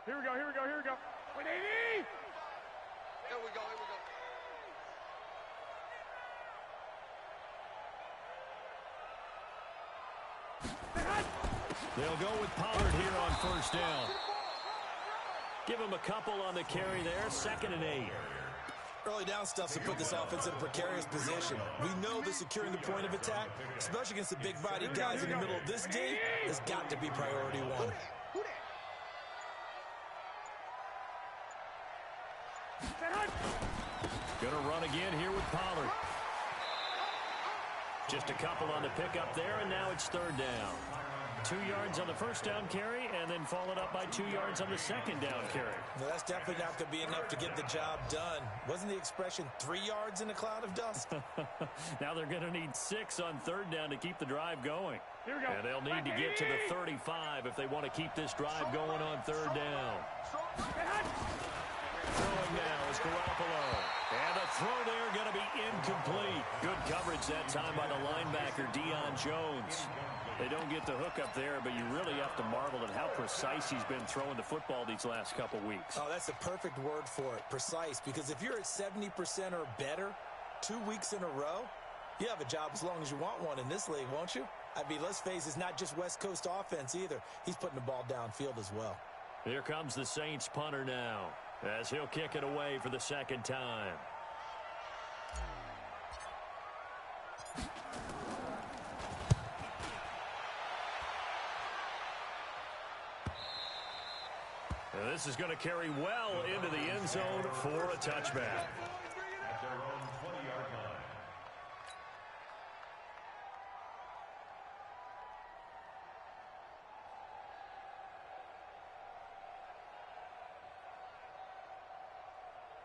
Here we go, here we go, here we go. 180! Here we go, here we go. They'll go with Pollard here on first down. Give him a couple on the carry there. 2nd and 8. Early down stuff to put this offense in a precarious position. We know that securing the point of attack, especially against the big body guys in the middle of this D, has got to be priority one. Gonna run again here with Pollard. Just a couple on the pickup there, and now it's third down. 2 yards on the first down carry, and then followed up by 2 yards on the second down carry. Well, that's definitely not going to be enough to get the job done. Wasn't the expression 3 yards in a cloud of dust? Now they're going to need 6 on third down to keep the drive going. Here we go. And they'll need to get to the 35 if they want to keep this drive going on third down. Throwing now is Garoppolo. And the throw there going to be incomplete. Good coverage that time by the linebacker, Deion Jones. They don't get the hook up there, but you really have to marvel at how precise he's been throwing the football these last couple weeks. Oh, that's the perfect word for it, precise. Because if you're at 70% or better 2 weeks in a row, you have a job as long as you want one in this league, won't you? I mean, let's face it, it's not just West Coast offense either. He's putting the ball downfield as well. Here comes the Saints punter now, as he'll kick it away for the second time. And this is going to carry well into the end zone for a touchback. At their own 20-yard line.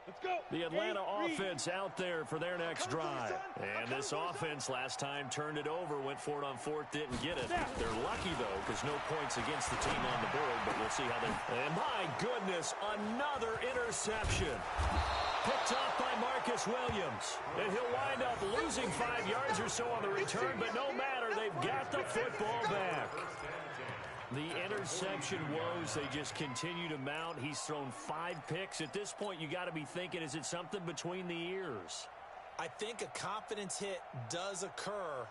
Let's go. The Atlanta offense out there for their next drive. And this offense last time turned it over, went for it on fourth, didn't get it. They're lucky, though, because no points against the team on the board, but we'll see how they... And my goodness, another interception. Picked off by Marcus Williams. And he'll wind up losing 5 yards or so on the return, but no matter, they've got the football back. The interception woes, they just continue to mount. He's thrown 5 picks. At this point, you got to be thinking, is it something between the ears? I think a confidence hit does occur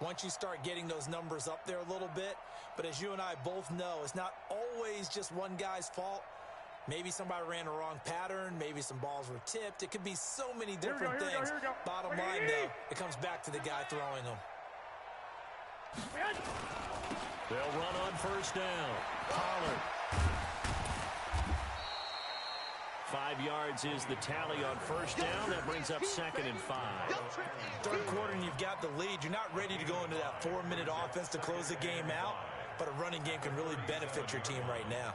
once you start getting those numbers up there a little bit. But as you and I both know, it's not always just one guy's fault. Maybe somebody ran a wrong pattern. Maybe some balls were tipped. It could be so many different things. Bottom line, though, it comes back to the guy throwing them. They'll run on first down. Pollard. 5 yards is the tally on first down. That brings up 2nd and 5. Third quarter and you've got the lead. You're not ready to go into that 4-minute offense to close the game out, but a running game can really benefit your team right now.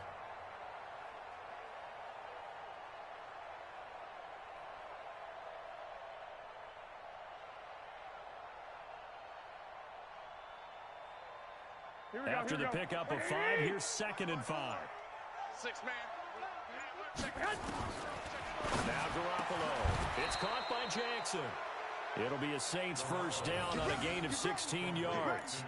After the pickup of 5, here's 2nd and 5. 6-man. Now Garoppolo. It's caught by Jackson. It'll be a Saints first down on a gain of 16 yards.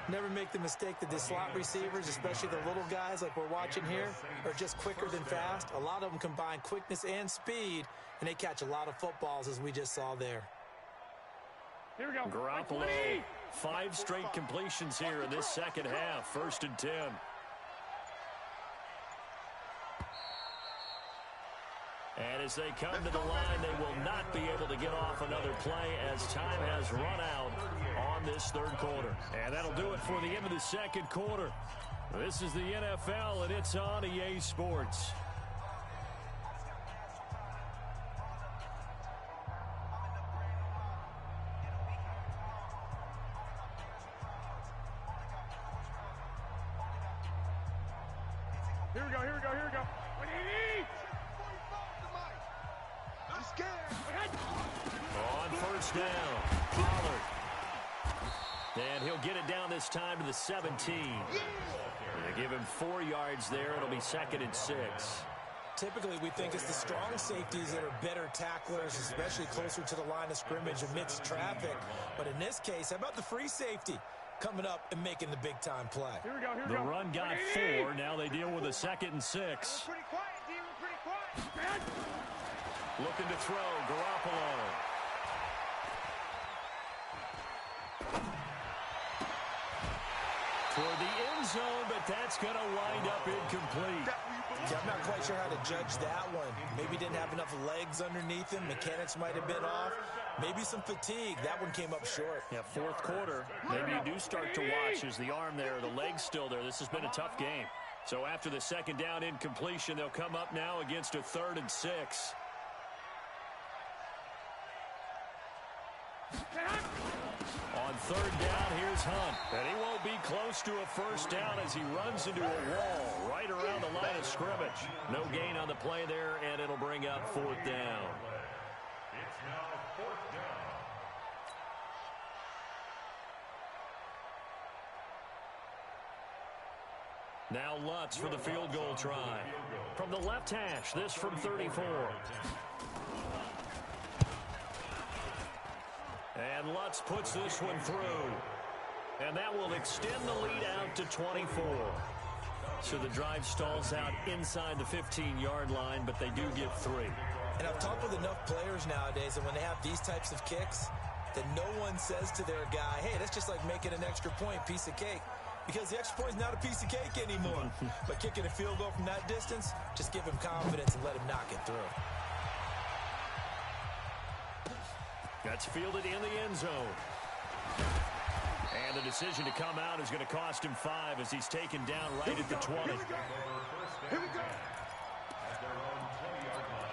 Never make the mistake that the slot receivers, especially the little guys like we're watching here, are just quicker than fast. A lot of them combine quickness and speed, and they catch a lot of footballs, as we just saw there. Here we go. Garoppolo, 5 straight completions here in this second half. 1st and 10. And as they come to the line, they will not be able to get off another play as time has run out on this third quarter. And that'll do it for the end of the second quarter. This is the NFL, and it's on EA Sports. Here we go, here we go, here we go. 180! I'm scared. On first down, Pollard. And he'll get it down this time to the 17. They give him 4 yards there. It'll be 2nd and 6. Typically, we think it's the strong safeties that are better tacklers, especially closer to the line of scrimmage amidst traffic. But in this case, how about the free safety coming up and making the big-time play? Here we go, here we The go. run got 4. Now they deal with a 2nd and 6. Pretty quiet, D. We're pretty quiet. Looking to throw, Garoppolo. Toward the end zone, but that's going to wind up incomplete. Yeah, I'm not quite sure how to judge that one. Maybe didn't have enough legs underneath him. Mechanics might have been off. Maybe some fatigue. That one came up short. Yeah, 4th quarter. Maybe you do start to watch as the arm there, the leg's still there. This has been a tough game. So after the 2nd down incompletion, they'll come up now against a 3rd and 6. On 3rd down, here's Hunt. And he won't be close to a first down as he runs into a wall right around the line of scrimmage. No gain on the play there, and it'll bring up 4th down. It's now 4th down. Now Lutz for the field goal try. From the left hash, this from 34. And Lutz puts this one through. And that will extend the lead out to 24. So the drive stalls out inside the 15-yard line, but they do get 3. And I've talked with enough players nowadays, and when they have these types of kicks, that no one says to their guy, hey, that's just like making an extra point, piece of cake. Because the extra point is not a piece of cake anymore. But kicking a field goal from that distance, just give him confidence and let him knock it through. That's fielded in the end zone. And the decision to come out is going to cost him 5 as he's taken down right at the 20. Here we go. At their own 20-yard line.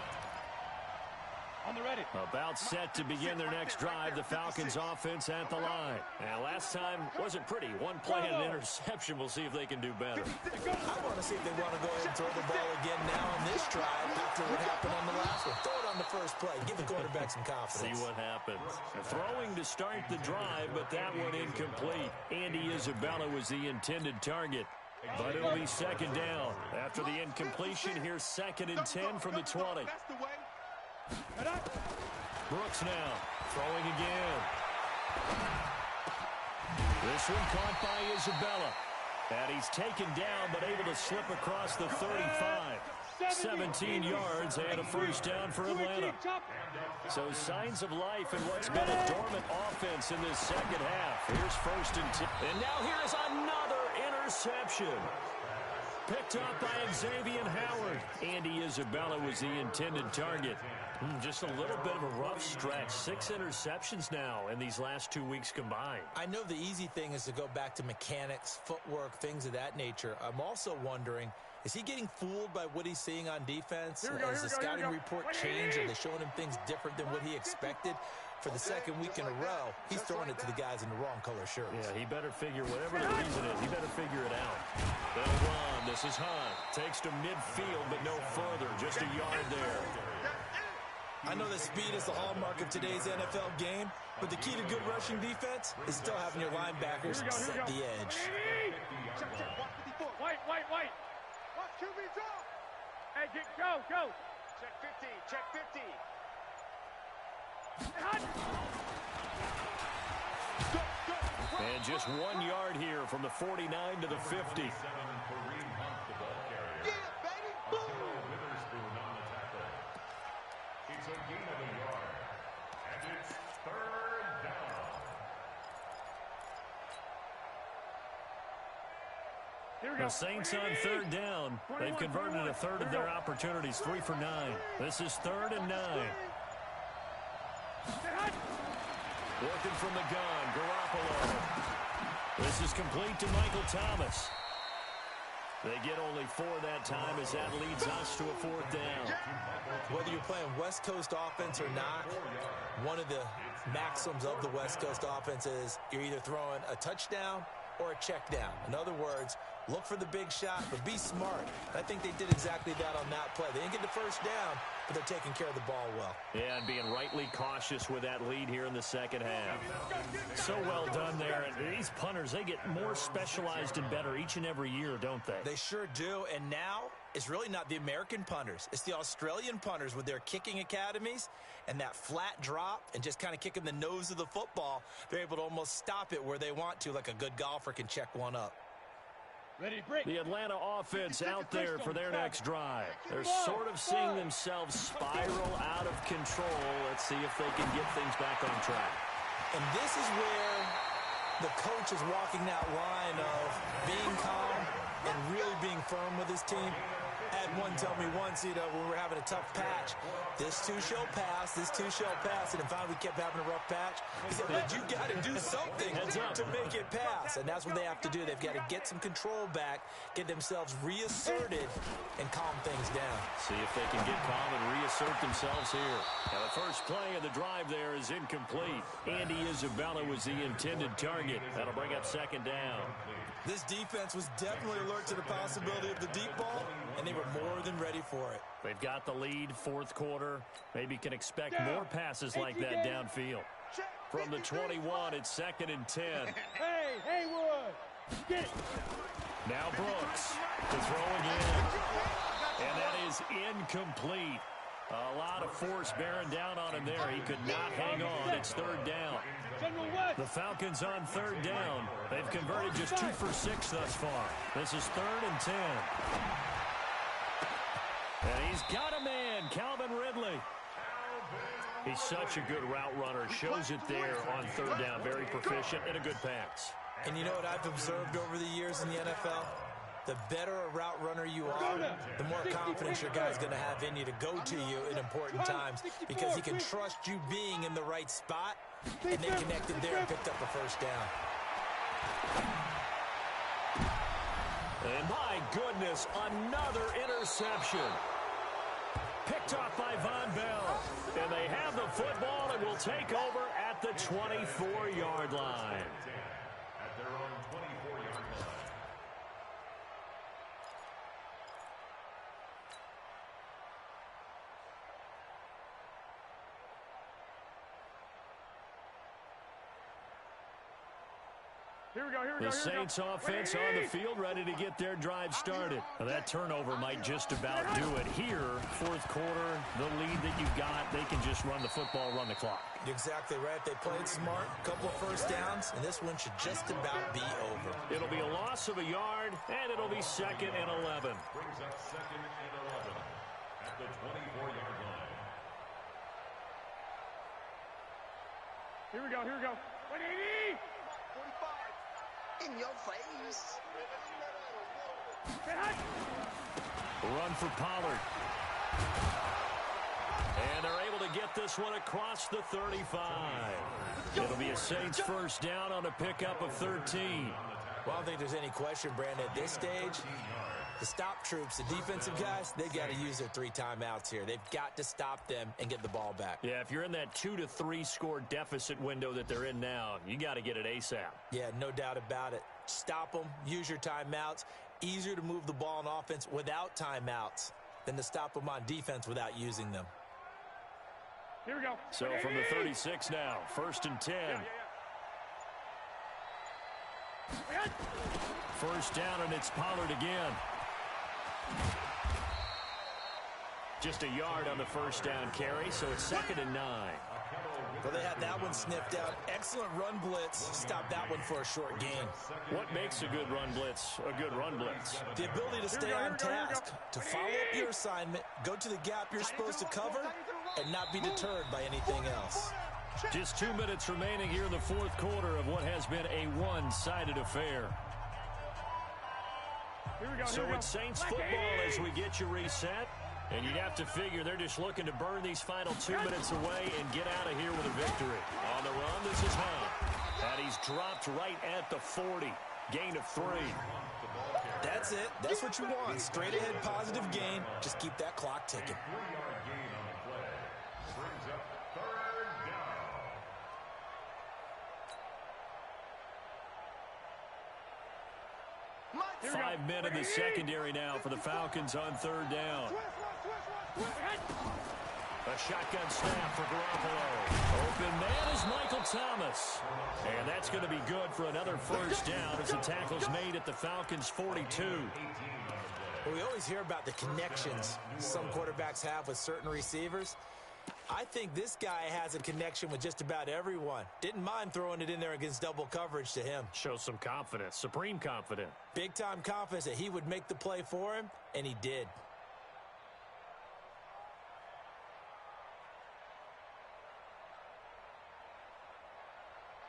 On the ready. About set to begin their next drive, the Falcons offense at the line. And last time wasn't pretty. One play and an interception. We'll see if they can do better. I want to see if they want to go ahead and throw the ball again now on this drive after what happened on the last one. Throw it on the first play. Give the quarterback some confidence. See what happens. Throwing to start the drive, but that one incomplete. Andy Isabella was the intended target. But it'll be 2nd down. After the incompletion, here's 2nd and 10 from the 20. That's the way. Brooks now throwing again. This one caught by Isabella. And he's taken down but able to slip across the 35. 17 yards and a first down for Atlanta. So signs of life in what's been a dormant offense in this second half. Here's 1st and 10. And now here's another interception. Picked off by Xavier Howard. Andy Isabella was the intended target. Just a little bit of a rough stretch. 6 interceptions now in these last 2 weeks combined. I know the easy thing is to go back to mechanics, footwork, things of that nature. I'm also wondering, is he getting fooled by what he's seeing on defense? Has the scouting report changed? Are they showing him things different than what he expected? For the second week in a row, he's throwing it to the guys in the wrong color shirts. Yeah, he better figure, whatever the reason is, he better figure it out. They'll run. This is Hunt. Takes to midfield, but no further. Just a yard there. I know that speed is the hallmark of today's NFL game, but the key to good rushing defense is still having your linebackers set the edge. White. Watch QB's off. Hey, go. Check 50. And just 1 yard here from the 49 to the 50. Yeah, baby. Boom. Witherspoon on the tackle. It's a gain of a yard. And it's 3rd down. The Saints on 3rd down. They've converted a third of their opportunities. 3 for 9. This is 3rd and 9. Working from the gun, Garoppolo. This is complete to Michael Thomas. They get only 4 that time as that leads us to a 4th down. Whether you're playing West Coast offense or not, one of the maxims of the West Coast offense is you're either throwing a touchdown or a check down. In other words, look for the big shot, but be smart. I think they did exactly that on that play. They didn't get the first down, but they're taking care of the ball well. Yeah, and being rightly cautious with that lead here in the second half. So well done there. And these punters, they get more specialized and better each and every year, don't they? They sure do. And now it's really not the American punters. It's the Australian punters with their kicking academies and that flat drop and just kind of kicking the nose of the football. They're able to almost stop it where they want to, like a good golfer can check one up. The Atlanta offense out there for their next drive. They're sort of seeing themselves spiral out of control. Let's see if they can get things back on track. And this is where the coach is walking that line of being calm and really being firm with his team. I had one tell me once, when we were having a tough patch, this too shall pass, this too shall pass. And then finally we kept having a rough patch. He said, but you got to do something to make it pass. And that's what they have to do. They've got to get some control back, get themselves reasserted, and calm things down. See if they can get calm and reassert themselves here. Now the first play of the drive there is incomplete. Andy Isabella was the intended target. That'll bring up 2nd down. This defense was definitely alert to the possibility of the deep ball, and they were more than ready for it. They've got the lead, 4th quarter. Maybe can expect more passes like that downfield. From the 21, it's 2nd and 10. Hey, Haywood! Get it! Now Brooks to throw again. And that is incomplete. A lot of force bearing down on him there. He could not hang on. It's 3rd down. The Falcons on 3rd down. They've converted just 2 for 6 thus far. This is 3rd and 10. And he's got a man, Calvin Ridley. He's such a good route runner. Shows it there on 3rd down. Very proficient and a good pass. And you know what I've observed over the years in the NFL? The better a route runner you are, the more confidence your guy's going to have in you to go to you in important times because he can trust you being in the right spot, and they connected there and picked up a 1st down. And my goodness, another interception. Picked off by Von Bell. And they have the football and will take over at the 24-yard line. At their own 24-yard line. Here we go. The Saints offense on the field, ready to get their drive started. Now, that turnover might just about do it here. 4th quarter, the lead that you've got, they can just run the football, run the clock. You're exactly right. They played smart, a couple of 1st downs, and this one should just about be over. It'll be a loss of a yard, and it'll be 2nd and 11. Brings up 2nd and 11 at the 24-yard line. Here we go. 180! 45. In your face. Run for Pollard. And they're able to get this one across the 35. It'll be a Saints first down on a pickup of 13. Well, I don't think there's any question, Brandon. At this stage, the stop troops, the defensive guys, they've got to use their 3 timeouts here. They've got to stop them and get the ball back. Yeah, if you're in that 2 to 3 score deficit window that they're in now, you got to get it ASAP. Yeah, no doubt about it. Stop them, use your timeouts. Easier to move the ball on offense without timeouts than to stop them on defense without using them. Here we go. So from the 36 now, 1st and 10. First down, and it's Pollard again. Just a yard on the first down carry, so it's 2nd and 9. Well, they had that one sniffed out. Excellent run blitz. Stop that one for a short gain. What makes a good run blitz a good run blitz? The ability to stay on task, to follow up your assignment, go to the gap you're supposed to cover, and not be deterred by anything else. Just 2 minutes remaining here in the 4th quarter of what has been a one-sided affair. So it's Saints football as we get you reset. And you'd have to figure they're just looking to burn these final 2 minutes away and get out of here with a victory. On the run, this is Hunt. And he's dropped right at the 40. Gain of 3. That's it. That's what you want. Straight ahead positive gain. Just keep that clock ticking. 3-yard gain on the play. Brings up 3rd down. 5 men in the secondary now for the Falcons on 3rd down. A shotgun snap for Garoppolo. Open man is Michael Thomas. And that's going to be good for another first down as the tackle's made at the Falcons' 42. Well, we always hear about the connections some quarterbacks have with certain receivers. I think this guy has a connection with just about everyone. Didn't mind throwing it in there against double coverage to him. Shows some confidence, supreme confidence. Big-time confidence that he would make the play for him, and he did.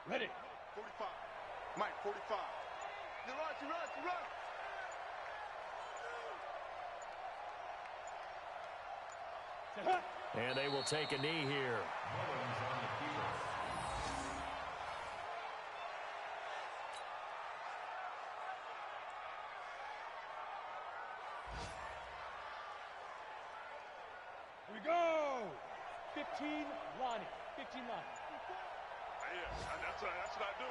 Ready. 45. Mike, 45. You run. And they will take a knee here. Here we go. 15 line. 15 line. Yeah, that's what I do.